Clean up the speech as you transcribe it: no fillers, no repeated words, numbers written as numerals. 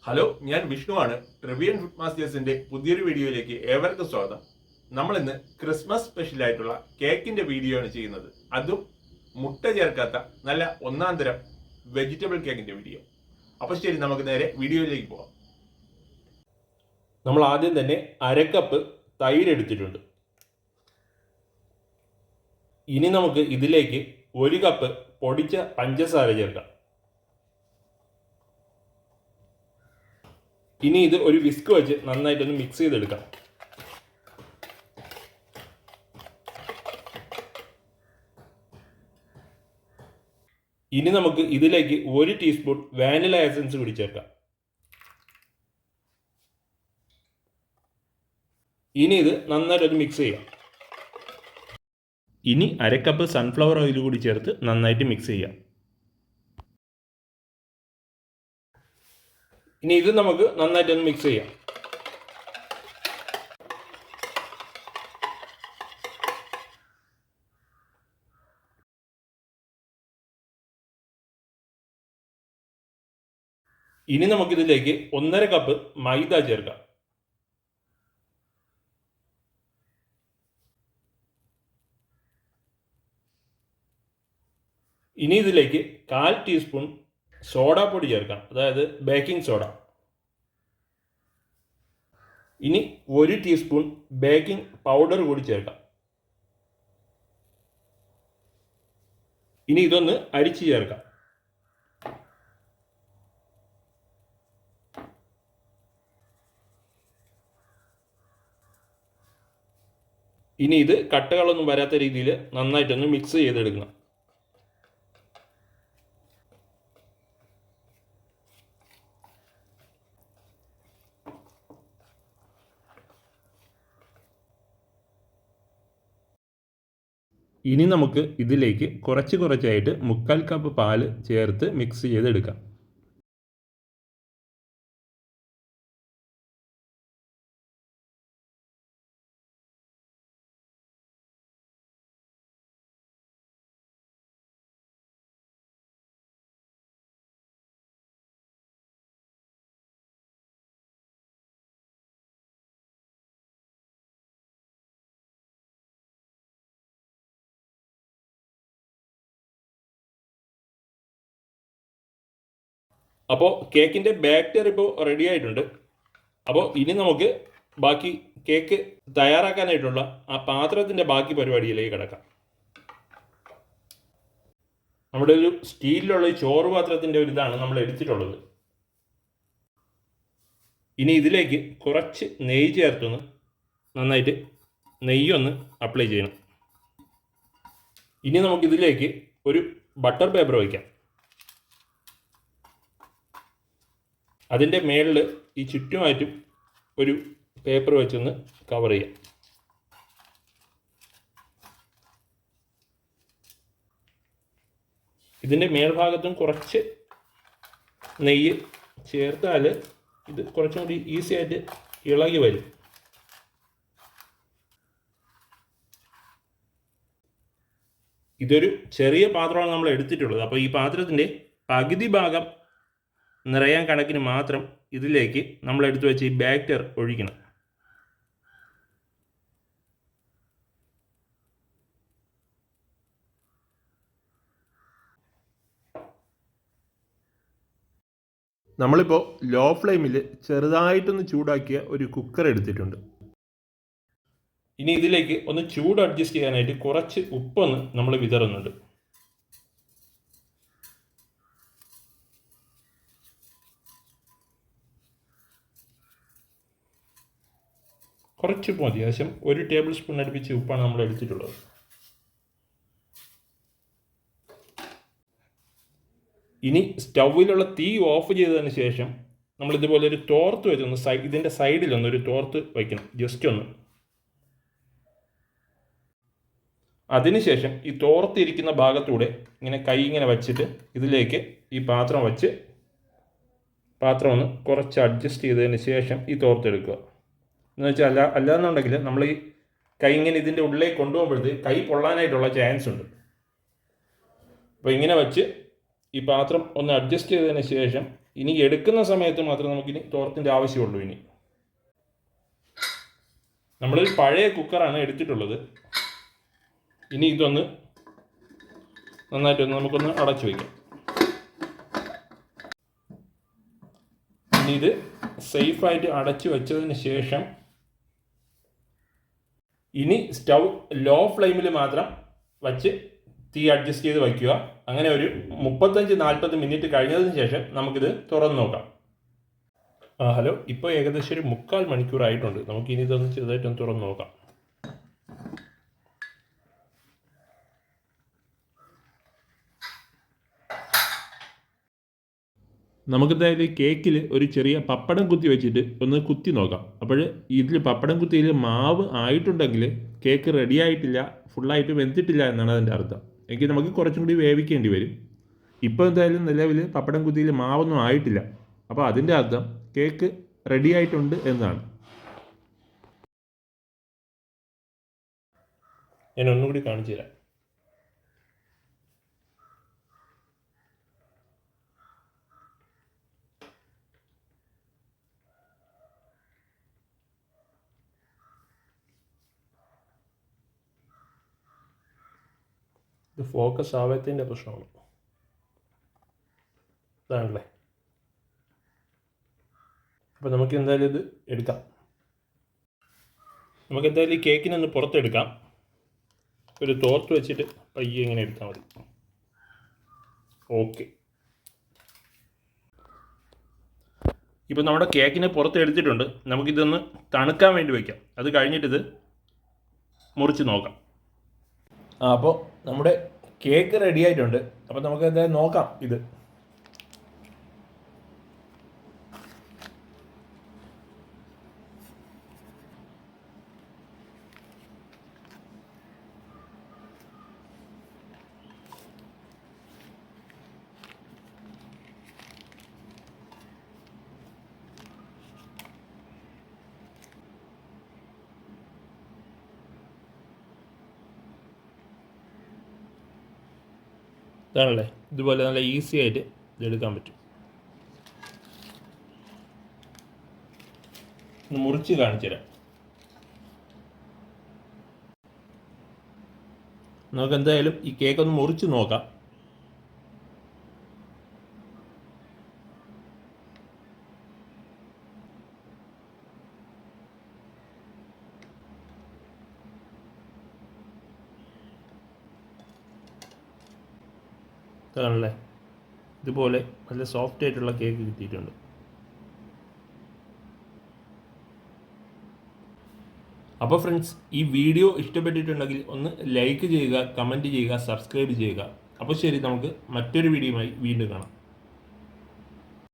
Hello, ഞാൻ വിഷ്ണുവാണ്. ട്രിവിയൻ food മാസ്റ്റേഴ്സിന്റെ പുതിയൊരു വീഡിയോയിലേക്ക് ഏവർക്കും സ്വാഗതം. നമ്മൾ ഇന്ന് ക്രിസ്മസ് സ്പെഷ്യൽ ആയിട്ടുള്ള കേക്കിന്റെ വീഡിയോ ആണ് ചെയ്യുന്നത്. അതും മുട്ട ചേർക്കാത്ത നല്ല ഒന്നാം തരം വെജിറ്റബിൾ കേക്കിന്റെ വീഡിയോ. അപ്പോൾ ശരി, നമുക്ക് നേരെ വീഡിയോയിലേക്ക് പോകാം. നമ്മൾ ആദ്യം തന്നെ അരക്കപ്പ് തൈര് എടുത്തിട്ടുണ്ട്. ഇനി നമുക്ക് ഇതിലേക്ക് 1 കപ്പ് പൊടിച്ച പഞ്ചസാര ചേർക്കാം. ഇനി ഇത് ഒരു വിസ്ക് വെച്ച് നന്നായിട്ടൊന്ന് മിക്സ് ചെയ്തെടുക്കാം. ഇനി നമുക്ക് ഇതിലേക്ക് 1 ടീസ്പൂൺ വാനില എസൻസ് കൂടി ചേർക്കാം. ഇനി ഇത് നന്നായിട്ടൊന്ന് മിക്സ് ചെയ്യാം. ഇനി അരക്കപ്പ് സൺഫ്ലവർ ഓയിൽ കൂടി ചേർത്ത് നന്നായിട്ട് മിക്സ് ചെയ്യാം. ഇനി ഇത് നമുക്ക് നന്നായിട്ടൊന്ന് മിക്സ് ചെയ്യാം. ഇനി നമുക്കിതിലേക്ക് 1.5 കപ്പ് മൈദ ചേർക്കാം. ഇനി ഇതിലേക്ക് 1/4 ടീസ്പൂൺ സോഡാപ്പൊടി ചേർക്കാം, അതായത് ബേക്കിംഗ് സോഡ. ഇനി 1 ടീസ്പൂൺ ബേക്കിംഗ് പൗഡർ കൂടി ചേർക്കാം. ഇനി ഇതൊന്ന് അരിച്ച് ചേർക്കാം. ഇനി ഇത് കട്ടകളൊന്നും വരാത്ത രീതിയിൽ നന്നായിട്ടൊന്ന് മിക്സ് ചെയ്തെടുക്കണം. ഇനി നമുക്ക് ഇതിലേക്ക് കുറച്ചായിട്ട് 1/4 കപ്പ് പാല് ചേർത്ത് മിക്സ് ചെയ്തെടുക്കാം. അപ്പോൾ കേക്കിൻ്റെ ബാറ്റർ ഇപ്പോൾ റെഡി ആയിട്ടുണ്ട്. അപ്പോൾ ഇനി നമുക്ക് ബാക്കി കേക്ക് തയ്യാറാക്കാനായിട്ടുള്ള ആ പാത്രത്തിൻ്റെ ബാക്കി പരിപാടിയിലേക്ക് കിടക്കാം. നമ്മുടെ ഒരു സ്റ്റീലിലുള്ള ചോറ് പാത്രത്തിൻ്റെ ഒരു ഇതാണ് നമ്മൾ എടുത്തിട്ടുള്ളത്. ഇനി ഇതിലേക്ക് കുറച്ച് നെയ്യ് ചേർത്തൊന്ന് നന്നായിട്ട് നെയ്യൊന്ന് അപ്ലൈ ചെയ്യണം. ഇനി നമുക്കിതിലേക്ക് ഒരു ബട്ടർ പേപ്പർ വയ്ക്കാം. അതിൻ്റെ മേളിൽ ഈ ചുറ്റുമായിട്ടും ഒരു പേപ്പർ വെച്ചൊന്ന് കവർ ചെയ്യാം. ഇതിൻ്റെ മേൽഭാഗത്തും കുറച്ച് നെയ്യ് ചേർത്താൽ ഇത് കുറച്ചും കൂടി ഈസി ആയിട്ട് ഇളകി വരും. ഇതൊരു ചെറിയ പാത്രമാണ് നമ്മൾ എടുത്തിട്ടുള്ളത്. അപ്പോൾ ഈ പാത്രത്തിൻ്റെ പകുതി ഭാഗം നിറയാൻ കണക്കിന് മാത്രം ഇതിലേക്ക് നമ്മൾ എടുത്തു വെച്ച് ഈ ബാറ്റർ ഒഴിക്കണം. നമ്മളിപ്പോൾ ലോ ഫ്ലെയിമിൽ ചെറുതായിട്ടൊന്ന് ചൂടാക്കിയ ഒരു കുക്കർ എടുത്തിട്ടുണ്ട്. ഇനി ഇതിലേക്ക് ഒന്ന് ചൂട് അഡ്ജസ്റ്റ് ചെയ്യാനായിട്ട് കുറച്ച് ഉപ്പൊന്ന് നമ്മൾ വിതറുന്നുണ്ട്. കുറച്ച് മതി, ഏകദേശം 1 ടേബിൾ സ്പൂൺ അടുപ്പിച്ച് ഉപ്പാണ് നമ്മൾ എടുത്തിട്ടുള്ളത്. ഇനി സ്റ്റൗവിലുള്ള തീ ഓഫ് ചെയ്തതിന് ശേഷം നമ്മൾ ഇതുപോലെ ഒരു തോർത്ത് വെച്ചൊന്ന് ഇതിൻ്റെ സൈഡിലൊന്ന് ഒരു തോർത്ത് വയ്ക്കണം, ജസ്റ്റ് ഒന്ന്. അതിനുശേഷം ഈ തോർത്തിരിക്കുന്ന ഭാഗത്തൂടെ ഇങ്ങനെ കൈ ഇങ്ങനെ വച്ചിട്ട് ഇതിലേക്ക് ഈ പാത്രം വച്ച് പാത്രം ഒന്ന് കുറച്ച് അഡ്ജസ്റ്റ് ചെയ്തതിന് ശേഷം ഈ തോർത്തെടുക്കുക. എന്ന് വെച്ചാൽ അല്ലാന്നുണ്ടെങ്കിൽ നമ്മൾ ഈ കൈ ഇങ്ങനെ ഇതിൻ്റെ ഉള്ളിലേക്ക് കൊണ്ടുപോകുമ്പോഴത്തേക്ക് കൈ പൊള്ളാനായിട്ടുള്ള ചാൻസ് ഉണ്ട്. അപ്പോൾ ഇങ്ങനെ വെച്ച് ഈ പാത്രം ഒന്ന് അഡ്ജസ്റ്റ് ചെയ്തതിന് ശേഷം ഇനി എടുക്കുന്ന സമയത്ത് മാത്രമേ നമുക്കിനി തോർത്തിൻ്റെ ആവശ്യമുള്ളൂ. ഇനി നമ്മളൊരു പഴയ കുക്കറാണ് എടുത്തിട്ടുള്ളത്. ഇനി ഇതൊന്ന് നന്നായിട്ടൊന്ന് നമുക്കൊന്ന് അടച്ചു വയ്ക്കാം. ഇനി ഇത് സേഫായിട്ട് അടച്ചു വെച്ചതിന് ശേഷം ഇനി സ്റ്റൗ ലോ ഫ്ലെയിമിൽ മാത്രം വച്ച് തീ അഡ്ജസ്റ്റ് ചെയ്ത് വയ്ക്കുക. അങ്ങനെ ഒരു 35-40 മിനിറ്റ് കഴിഞ്ഞതിന് ശേഷം നമുക്കിത് തുറന്ന് നോക്കാം. ഹലോ, ഇപ്പോൾ ഏകദേശം ഒരു 3/4 മണിക്കൂറായിട്ടുണ്ട്. നമുക്കിനി ഇതൊന്ന് ചെറുതായിട്ടൊന്ന് തുറന്ന് നോക്കാം. നമുക്കെന്തായാലും കേക്കിൽ ഒരു ചെറിയ പപ്പടം കുത്തി വെച്ചിട്ട് ഒന്ന് കുത്തി നോക്കാം. അപ്പോൾ ഇതിൽ പപ്പടം കുത്തിയിൽ മാവ് ആയിട്ടുണ്ടെങ്കിൽ കേക്ക് റെഡി ആയിട്ടില്ല, ഫുള്ളായിട്ട് വെന്തിട്ടില്ല എന്നാണ് അതിൻ്റെ അർത്ഥം. എങ്കിൽ നമുക്ക് കുറച്ചും കൂടി വേവിക്കേണ്ടി വരും. ഇപ്പോൾ എന്തായാലും നിലവിൽ പപ്പടം കുത്തിയിൽ മാവൊന്നും ആയിട്ടില്ല. അപ്പോൾ അതിൻ്റെ അർത്ഥം കേക്ക് റെഡി ആയിട്ടുണ്ട് എന്നാണ്. ഞാൻ ഒന്നുകൂടി കാണിച്ചു തരാം. ഇത് ഫോക്കസ് ആവാത്തതിൻ്റെ പ്രശ്നമാണ്. ഇതാണല്ലേ. അപ്പോൾ നമുക്ക് എന്തായാലും ഇത് എടുക്കാം. നമുക്ക് എന്തായാലും ഈ കേക്കിനൊന്ന് പുറത്തെടുക്കാം. ഒരു തോർത്ത് വെച്ചിട്ട് പയ്യെ ഇങ്ങനെ എടുത്താൽ മതി. ഓക്കെ, ഇപ്പോൾ നമ്മുടെ കേക്കിനെ പുറത്ത് എടുത്തിട്ടുണ്ട്. നമുക്കിതൊന്ന് തണുക്കാൻ വേണ്ടി വയ്ക്കാം. അത് കഴിഞ്ഞിട്ടിത് മുറിച്ച് നോക്കാം. അപ്പോൾ നമ്മുടെ കേക്ക് റെഡി ആയിട്ടുണ്ട്. അപ്പോൾ നമുക്ക് എന്തായാലും നോക്കാം. ഇത് ഇതാണല്ലേ. ഇതുപോലെ നല്ല ഈസി ആയിട്ട് ഇതെടുക്കാൻ പറ്റും. ഒന്ന് മുറിച്ച് കാണിച്ചു തരാം. നമുക്ക് എന്തായാലും ഈ കേക്ക് ഒന്ന് മുറിച്ച് നോക്കാം. ഇതാണല്ലേ. ഇതുപോലെ നല്ല സോഫ്റ്റ് ആയിട്ടുള്ള കേക്ക് കിട്ടിയിട്ടുണ്ട്. അപ്പോൾ ഫ്രണ്ട്സ്, ഈ വീഡിയോ ഇഷ്ടപ്പെട്ടിട്ടുണ്ടെങ്കിൽ ഒന്ന് ലൈക്ക് ചെയ്യുക, കമൻറ്റ് ചെയ്യുക, സബ്സ്ക്രൈബ് ചെയ്യുക. അപ്പോൾ ശരി, നമുക്ക് മറ്റൊരു വീഡിയോയുമായി വീണ്ടും കാണാം.